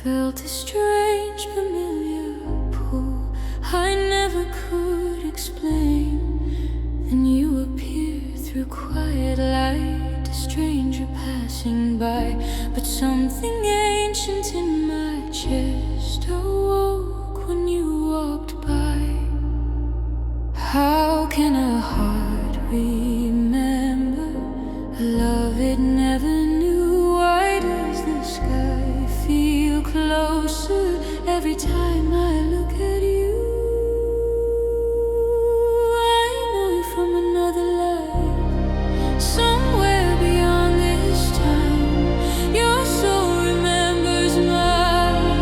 felt a strange familiar pull I never could explain. Then you appear through quiet light, a stranger passing by, but something ancient in my chest awoke when you walked by. How can a heart remember a love it never knew? Why does the sky feel closer every time I look at you? I know you from another life, somewhere beyond this time. Your soul remembers mine.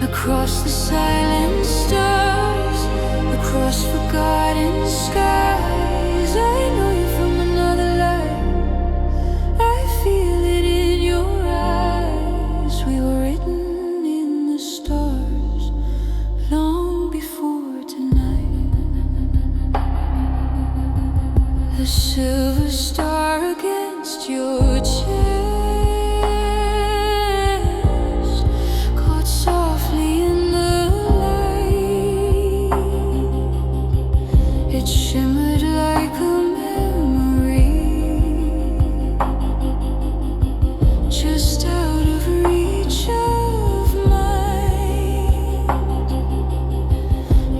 Across the silent stars, across forgotten skies, I know you from another life. I feel it in your eyes. We were written in the stars long before tonight. The silver star against your chest, caught softly in the light. It shimmered like a memory, just out of reach of mine.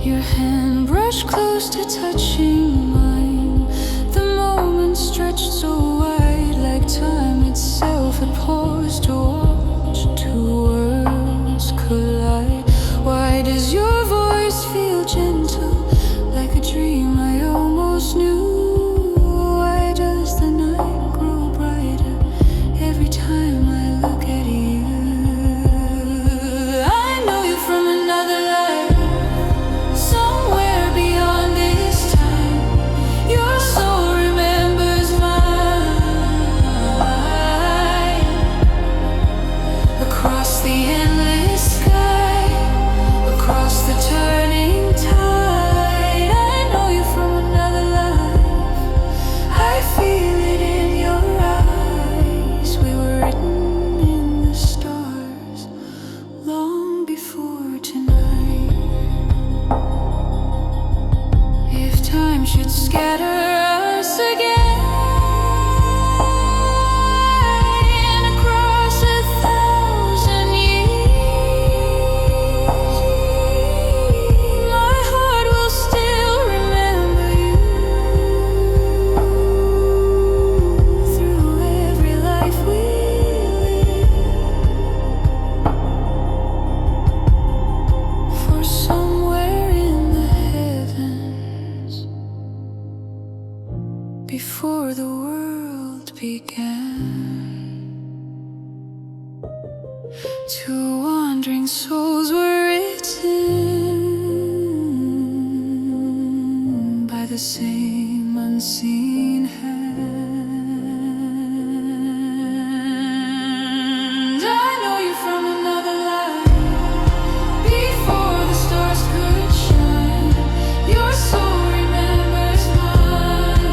Your hand brushed close to touching mine. The moment stretched so wide, like time itself had paused to watch two worlds collide. Why does your voice feel gentle, like a dream I almost knew? Why does the night grow brighter every time I look at you? I know you from another life, somewhere beyond this time. Your soul remembers mine. Across the endless sky, across the turning tide, I know you from another life. I feel it in your eyes. We were written in the stars long before tonight. If time should scatter us again across 1,000 years, my heart will still remember you. Through every life we live, for somewhere in the heavens, before the world began, two wandering souls were written by the same unseen hand. I know you from another life, before the stars could shine. Your soul remembers mine.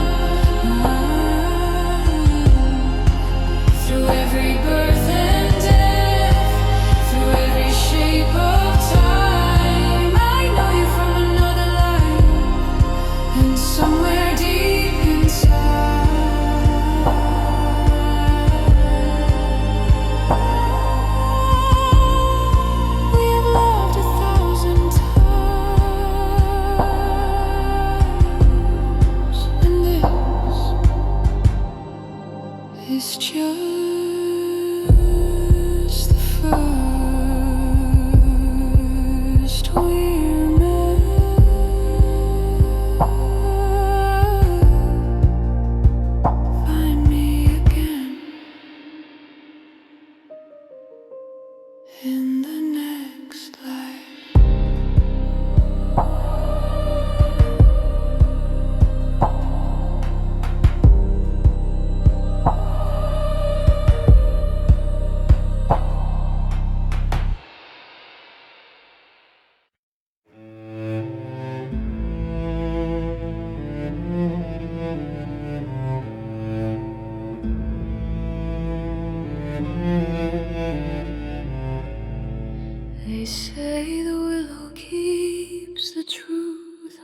Through every birth and death, through every shape of time, I know you from another life. And somewhere deep inside,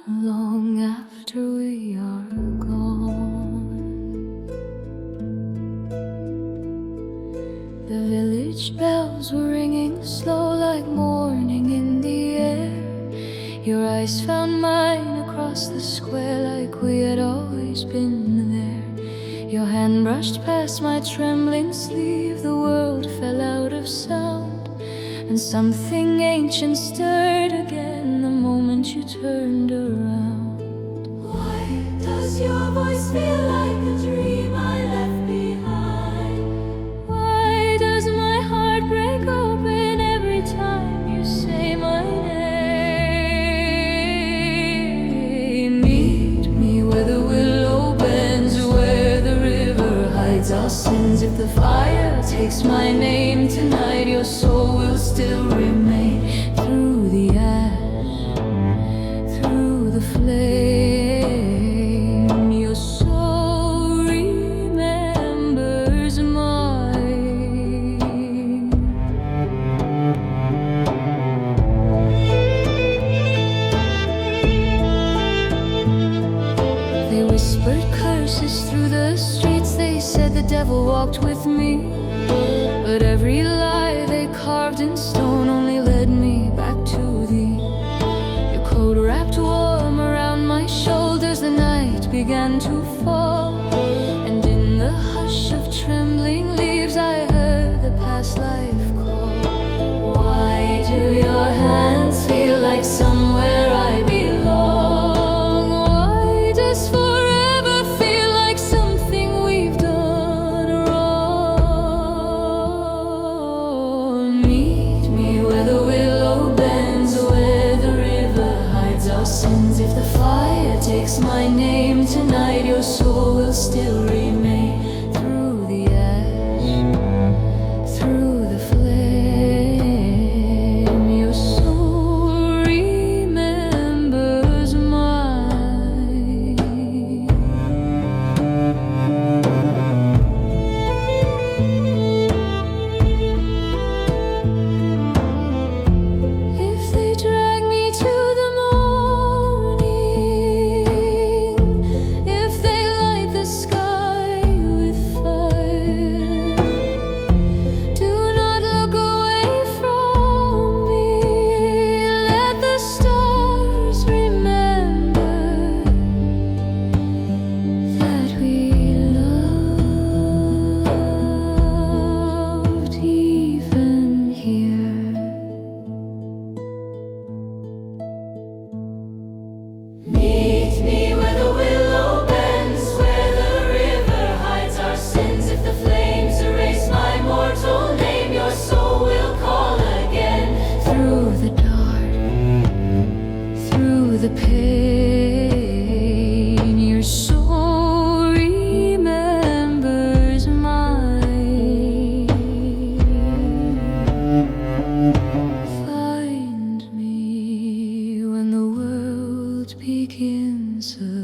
long after we are gone. The village bells were ringing slow like morning in the air. Your eyes found mine across the square like we had always been there. Your hand brushed past my trembling sleeve. The world fell out of sound, and something ancient stirred again the moment you turned around. Why does your voice feel like a dream I left behind? Why does my heart break open every time you say my name? Meet me where the willow bends, where the river hides our sins. If the fire takes my name tonight, your soul will still remain. Through the ash, through the flame, your soul remembers mine. They whispered curses through the streets. They said the devil walked with me, but every lie they carved in stone only led me back to thee. Your coat wrapped warm around my shoulders. The night began to fall, and in the hush of trembling leaves I heard the past life call. Why do your hands feel like somewhere I belong? Why does forever feel like something we've done wrong? Meet me where the willow bends, where the river hides our sins. If the fire takes my name tonight, your soul will still remain. Through the ash, through the flame, your soul remembers mine. If they drag me to the morning, if they light the sky with fire, do not look away from me. Let the stars remember that we loved even here. Meet me where the willow bends, where the river hides our sins. If the flames erase my mortal name, your soul will call again. Through the dark, through the pain, your soul remembers mine. Find me when the world begins again.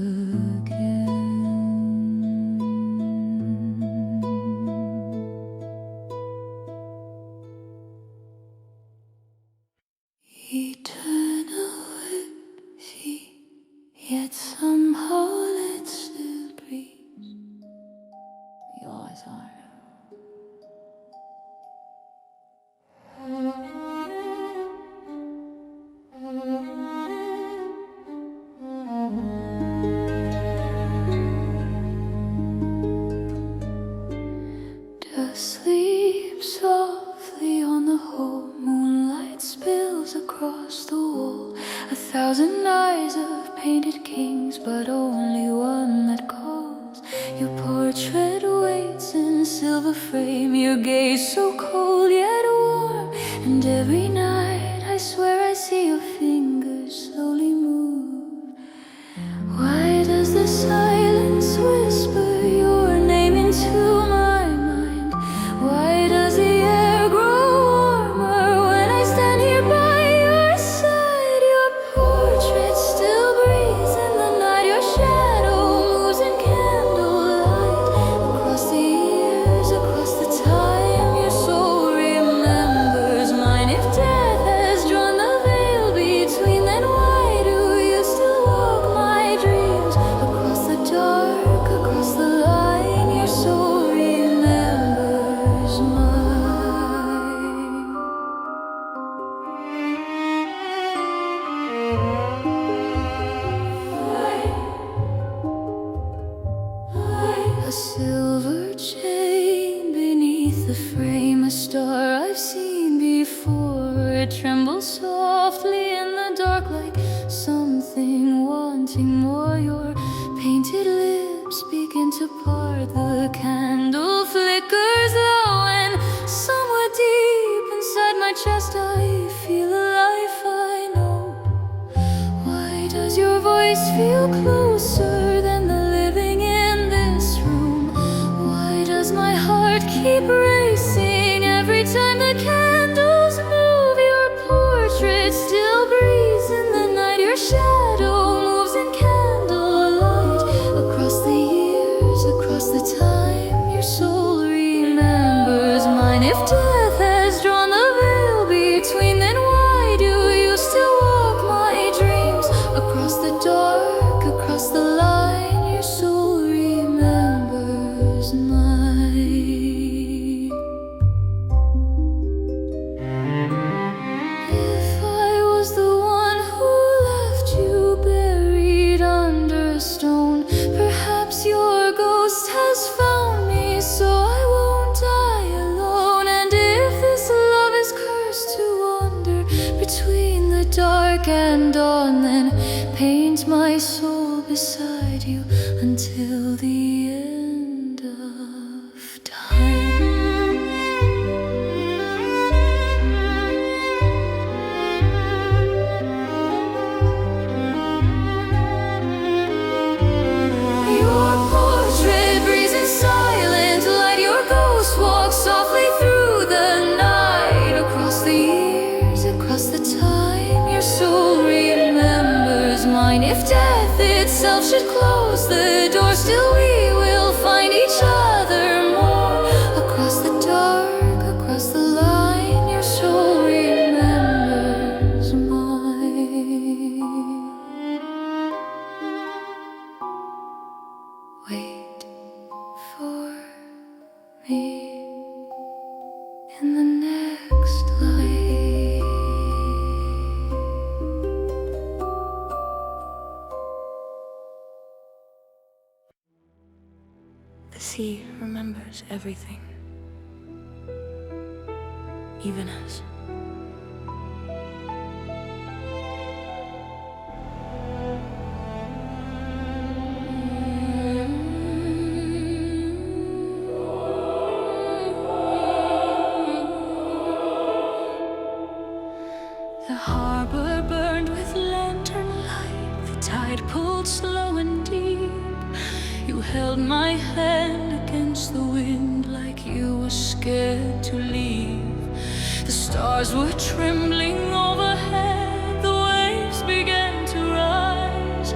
Eternity, yet somehow it still breathes. You always are. Just sleep softly on the whole. Moonlight spills across the wall. 1,000 eyes of painted kings, but only one that calls. Your portrait waits in silver frame, your gaze so cold yet warm. And every night I swear I see your fingers slowly move. Why does the silence whisper your name into my mind? Why does the air grow warmer when I stand here by your side? Your portrait still breathes in the night. Your shadow moves in candlelight across the years, across the time. the frame, a star I've seen before. It trembles softly in the dark like something wanting more. Your painted lips begin to part, the candle flickers low, and somewhere deep inside my chest I feel alive. I know. Why does your voice feel closer than the living in this room? Why does my heart keep racing every time the candles move? Your portrait still breathes in the night. Your shadow moves in candlelight. Across the years, across the time, your soul remembers mine. If death has drawn the veil between, then why do you still walk my dreams? Across the dark, across the line, your soul remembers mine. If I was the one who left you buried under a stone, perhaps your ghost has found me, so I won't die alone. And if this love is cursed to wander between the dark and dawn, then paint my soul beside you until the end of time. Your portrait breathes in silent light. Your ghost walks softly through the night. Across the years, across the time, your soul remembers mine. If death itself should close the door, still we will find each other more. Across the dark, across the line, your soul remembers mine. Wait for me in the next light. The sea remembers everything, even us. The harbor burned with lantern light. The tide pulled slow and deep. You held my hand against the wind like you were scared to leave. The stars were trembling overhead. The waves began to rise.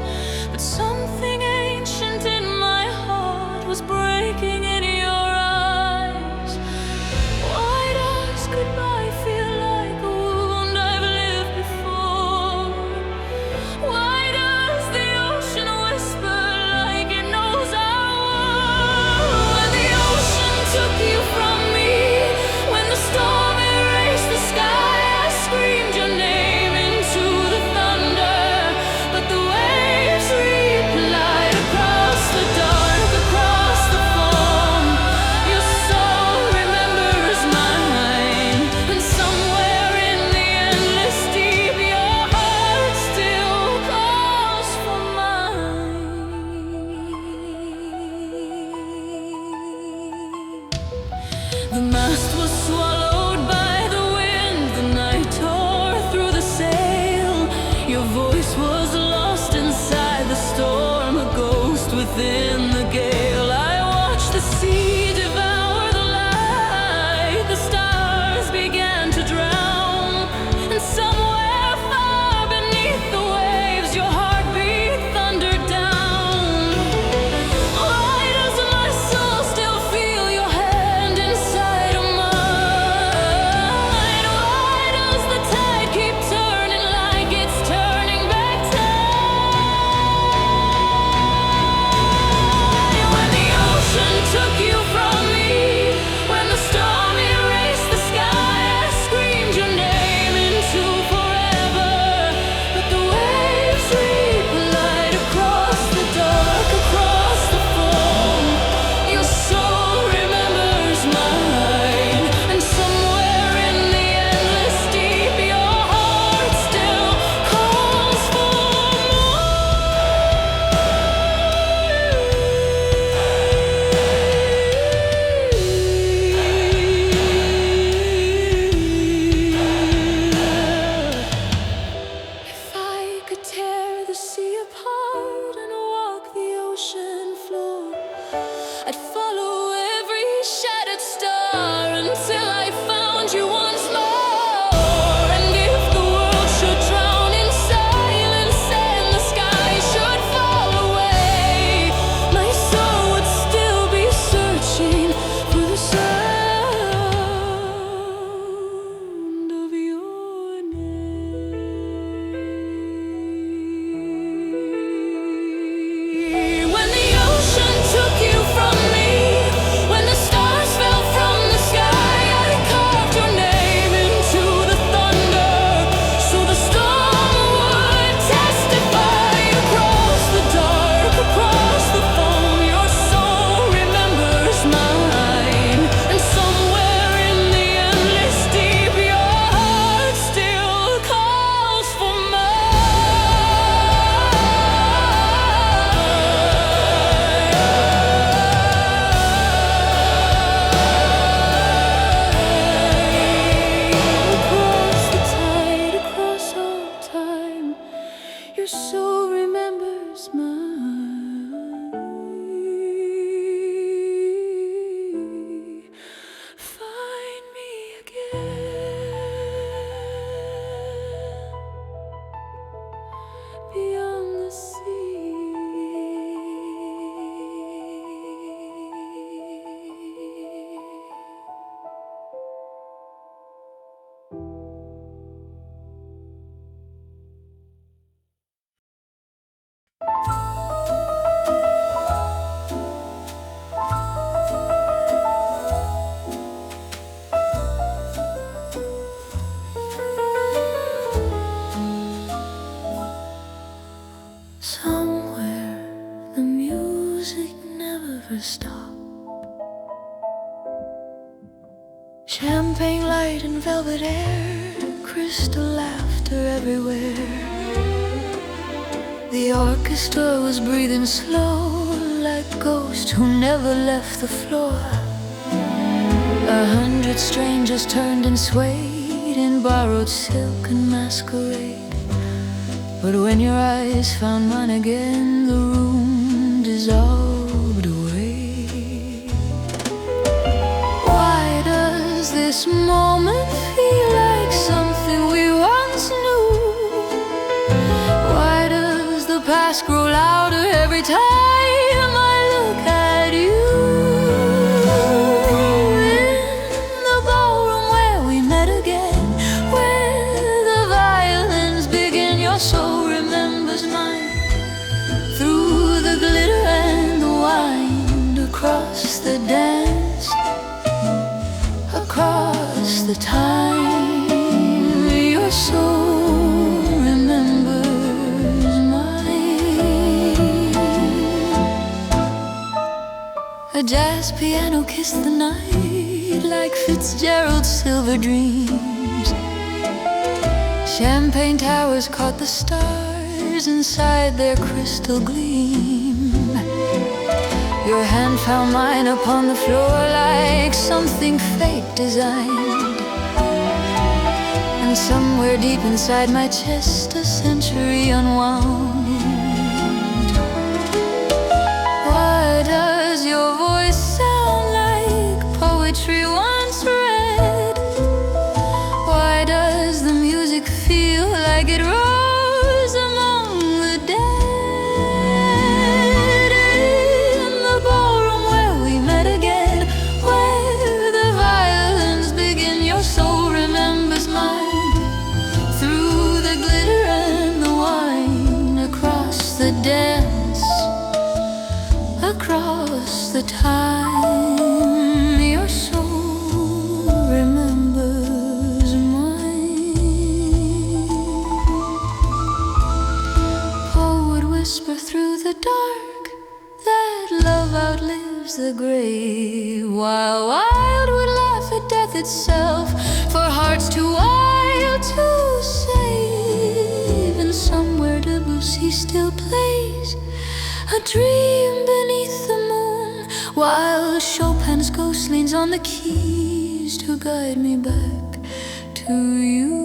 But something ancient in my heart was breaking in your eyes. Why does goodbye feel like a wound I've lived before? Why does the ocean whisper like it knows our war? When the ocean took you from me, when the storm erased the sky, I screamed your name in Somewhere the music never stops. Champagne light and velvet air, crystal laughter everywhere. The orchestra was breathing slow, like ghosts who never left the floor. 100 strangers turned and swayed in borrowed silk and masquerade. But when your eyes found mine again, the room dissolved away. Why does this moment feel like something we once knew? Why does the past grow louder every time I look at you? In the ballroom where we met again, where the violins begin, your soul remembers mine. Through the glitter and the wine, across the dance, across the time, your soul remembers mine. A jazz piano kissed the night like Fitzgerald's silver dreams. Champagne towers caught the stars inside their crystal gleam. Your hand found mine upon the floor like something fate designed. And somewhere deep inside my chest a century unwound. Why does your voice sound like poetry once read? Why does the music feel like it rose among the dead? In the ballroom where we met again, where the violins begin, your soul remembers mine. Through the glitter and the wine, across the dance, across the time, your soul remembers mine. Poet whisper through the dark that love outlives the grave, while wild would laugh at death itself for hearts too wild to save. And somewhere Debussy still plays a dream beneath the moon, while Chopin's ghost leans on the keys to guide me back to you.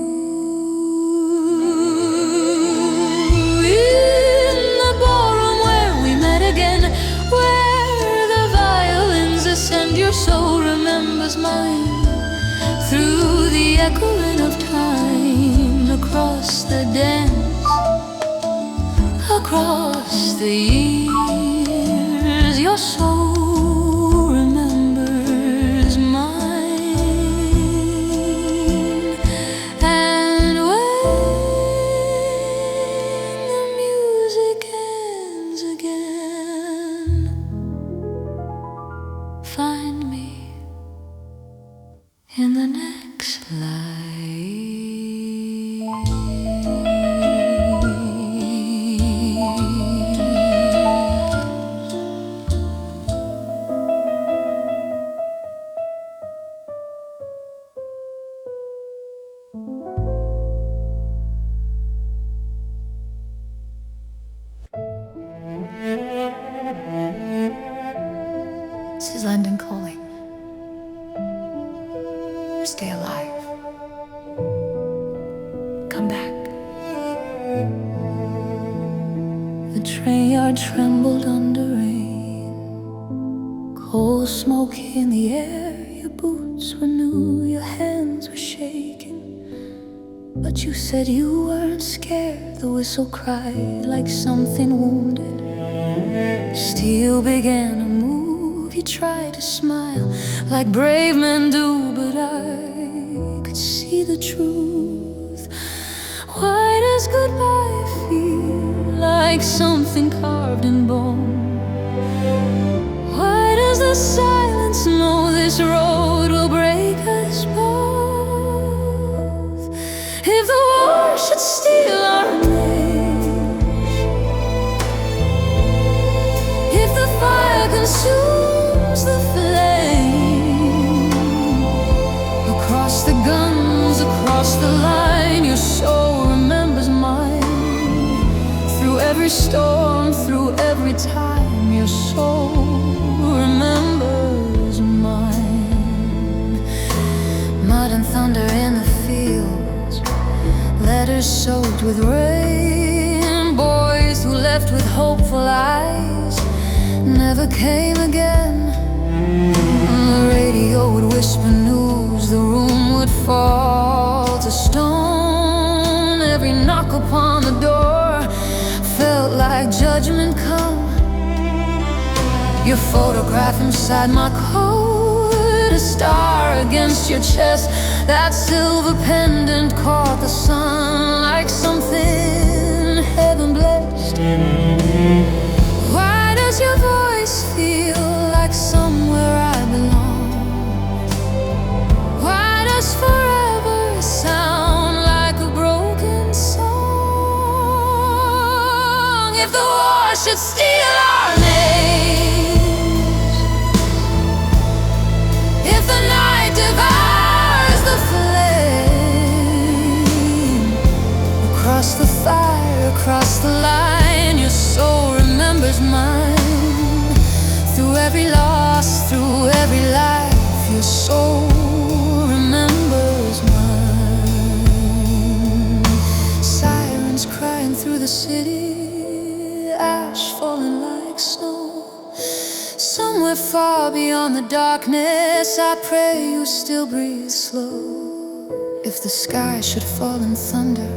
In the ballroom where we met again, where the violins ascend, your soul remembers mine. Through the echoing of time, across the dance, across the years, your soul remembers mine. And when the music ends again, find me in the next life. This is London calling. Stay alive. Come back. The train yard trembled under rain. Cold smoke in the air. Your boots were new, your hands were shaking. But you said you weren't scared. The whistle cried like something wounded. Steel began to move. You tried to smile like brave men do, but I could see the truth. Why does goodbye feel like something carved in bone? Why does the silence know this road will break us both? If the war should steal our names, consumes the flame. Across the guns, across the line, your soul remembers mine. Through every storm, through every time, your soul remembers mine. Mud and thunder in the fields, letters soaked with rain, boys who left with hopeful eyes never came again. The radio would whisper news, the room would fall to stone. Every knock upon the door felt like judgment come. Your photograph inside my coat, a star against your chest. That silver pendant caught the sun like something heaven blessed. Why does your voice feel like somewhere I belong? Why does forever sound like a broken song? If the war should steal our names, if the night devours the flame, across the fire, across the line, your soul remembers mine. Through every loss, through every life, your soul remembers mine. Sirens crying through the city, ash falling like snow. Somewhere far beyond the darkness, I pray you still breathe slow. If the sky should fall in thunder,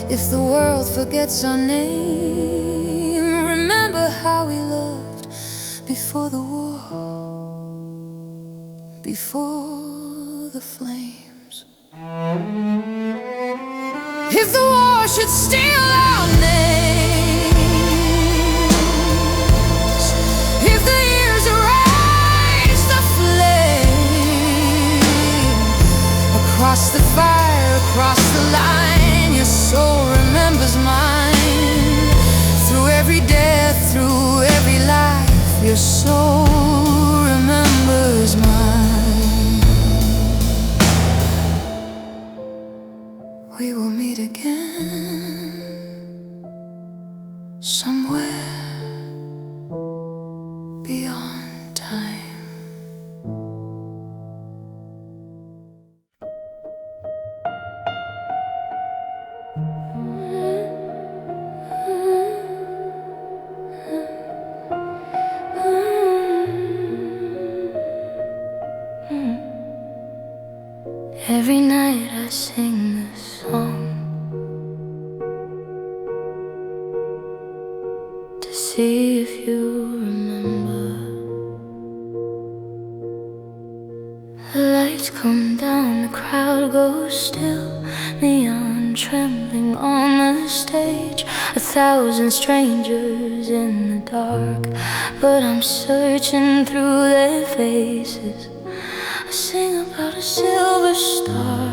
if the world forgets our name, remember how we loved before the war, before the flames. If the war should steal our names, if the years erase the flame, across the fire, across the line, your soul remembers mine. Through every death, through every life, your soul remembers mine. We will meet again somewhere beyond time. Every night I sing this song to see if you remember. The lights come down, the crowd goes still, neon trembling on the stage. 1,000 strangers in the dark, but I'm searching through their faces. I sing about a silver star,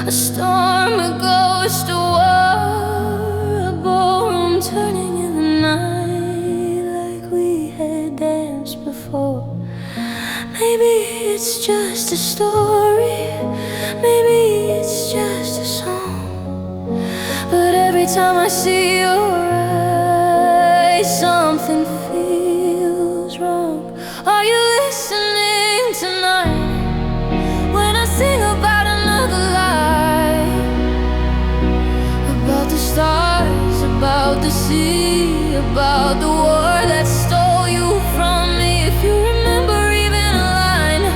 a storm, a ghost, a war, a ballroom turning in the night like we had danced before. Maybe it's just a story, maybe it's just a song, but every time I see your eyes, something feels wrong. Are you listening tonight? Sing about another life, about the stars, about the sea, about the war that stole you from me. If you remember even a line,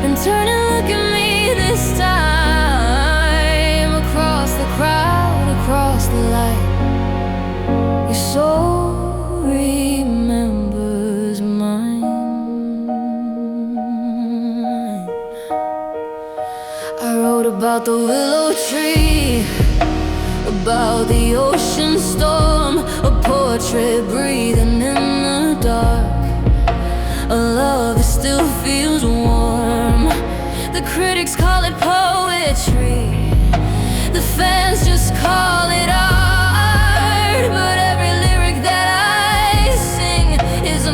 then turn and look at me this time. Across the crowd, across the light, your soul remembers mine. I wrote about the willow tree, about the ocean storm, a portrait breathing in the dark, a love that still feels warm. The critics call it poetry, the fans just call it art, but every lyric that I sing is a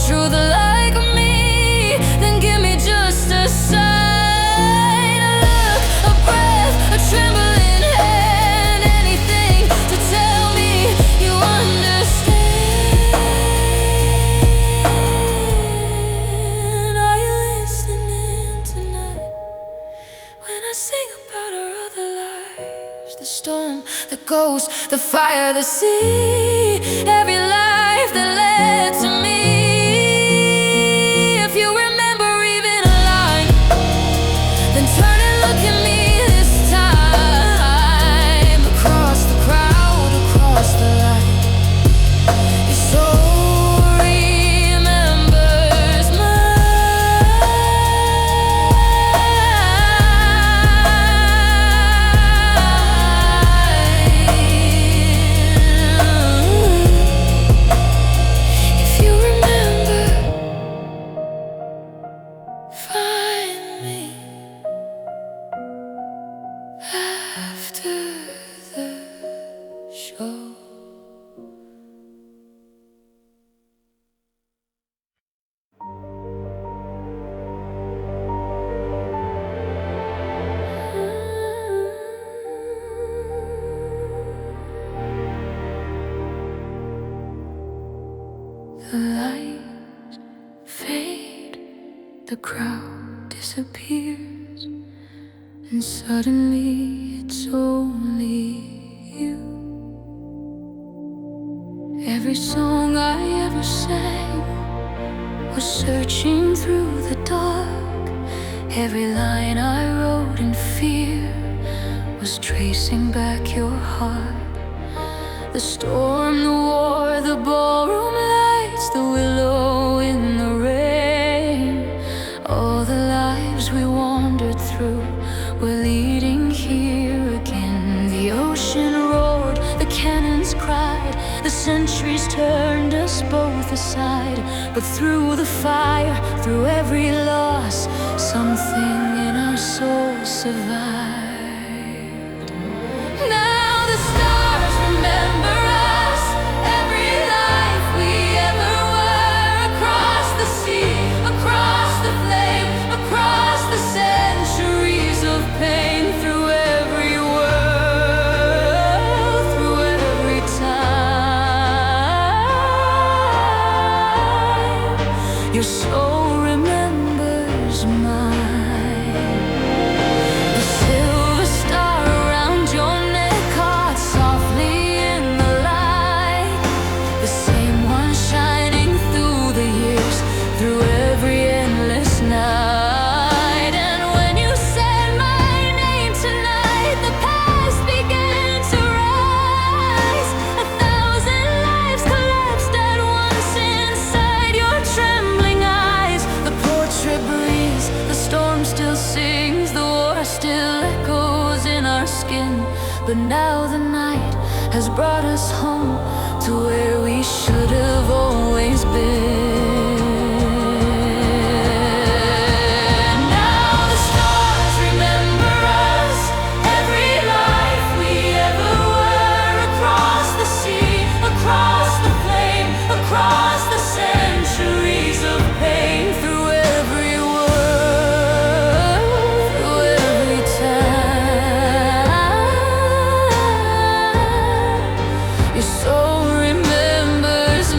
truth like me, then give me just a sign, a look, a breath, a trembling hand, anything to tell me you understand. Are you listening tonight when I sing about our other lives? The storm, the ghost, the fire, the sea, every life that led to me. If you remember even a line, then turn and look at me this time. Across the crowd, across the line, your soul remembers If you remember, find me after the show. The lights fade, the crowd disappears, and suddenly it's only you. Every song I ever sang was searching through the dark. Every line I wrote in fear was tracing back your heart. The storm, the war, the ballroom lights, the willow in the rain, all the lives we wandered through were leading here again. The ocean roared, the cannons cried, the centuries turned us both aside. But through the fire, through every loss, something in our souls survived. Now the stars remember us, every life we ever were. Across the sea, across the flame, across the centuries of pain. Through every world, through every time, your soul remembers mine. The silver star around your neck caught softly in the light, the same one shining through the years, through every endless night. And when you said my name tonight, the past began to rise. 1,000 lives collapsed at once inside your trembling eyes. The portrait breathes, the storm still sings, the war still echoes in our skin. But now the night has brought us home to where we should have always been. Now the stars remember us, every life we ever were. Across the sea, across the flame, across the centuries of pain. Through every world, through every time, your soul remembers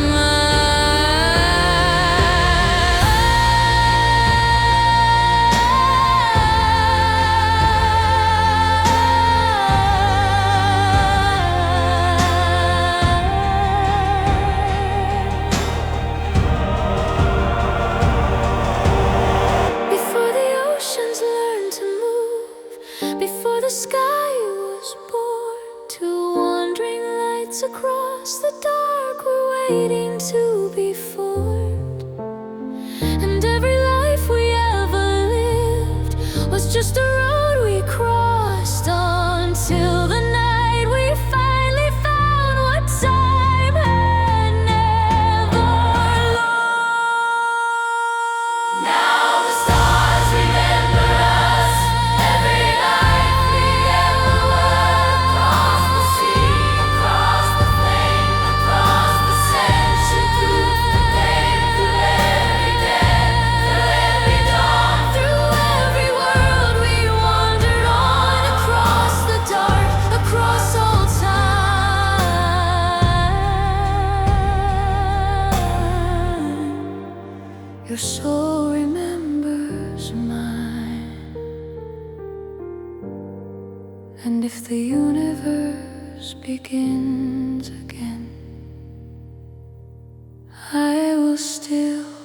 Before the oceans learned to move, before the sky was born, two wandering lights across the dark were waiting to be formed. And every life we ever lived was just a road we crossed until the night we finally found what time had never lost. Now the stars remember us, every life we ever were. Across the sea, across the flame, across the centuries. Your soul remembers mine. And if the universe begins again, I will still